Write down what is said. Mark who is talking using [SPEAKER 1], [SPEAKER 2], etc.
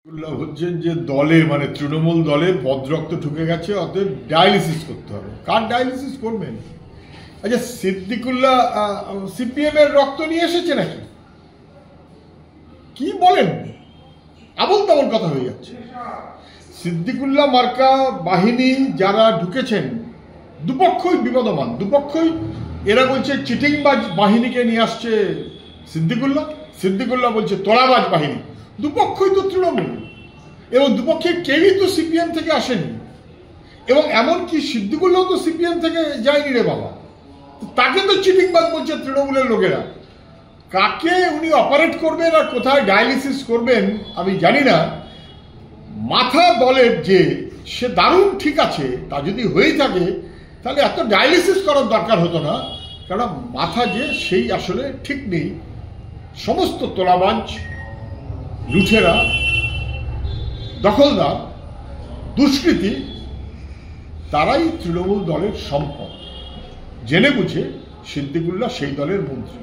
[SPEAKER 1] হচ্ছেন যে দলে মানে তৃণমূল দলে বদরক্ত ঢুকে গেছে, অতএব ডায়ালিসিস করতে হবে। কার ডায়ালিসিস করবেন? আচ্ছা, সিদ্দিকুল্লাহ সিপিএম এর রক্ত নিয়ে এসেছে নাকি? কি বলেন? আবল তাবল কথা হয়ে যাচ্ছে। সিদ্দিকুল্লাহ মার্কা বাহিনী যারা ঢুকেছেন দুপক্ষই বিবদমান, দুপক্ষই। এরা বলছে চিটিংবাজ বাহিনীকে নিয়ে আসছে সিদ্দিকুল্লাহ বলছে তোলাবাজ বাহিনী। দুপক্ষই তো তৃণমূল, এবং দুপক্ষে কেউই তো সিপিএম থেকে আসেনি, এবং এমনকি সিদ্দিকুল্লাহ তো সিপিএম থেকে যায়নি রে বাবা। তাকে তো চিটিংবাজ বলছে তৃণমূলের লোকেরা। কাকে উনি অপারেট করবেন আর কোথায় ডায়ালিসিস করবেন আমি জানি না। মাথা দলের যে সে দারুণ ঠিক আছে, তা যদি হয়ে থাকে তাহলে এত ডায়ালিসিস করার দরকার হতো না, কারণ মাথা যে সেই আসলে ঠিক নেই। সমস্ত তোলাবাজ, লুঠেরা, দখলদার, দুষ্কৃতী, তারাই তৃণমূল দলের সম্পদ। জেনে বুঝে সিদ্দিকুল্লাহ সেই দলের মন্ত্রী।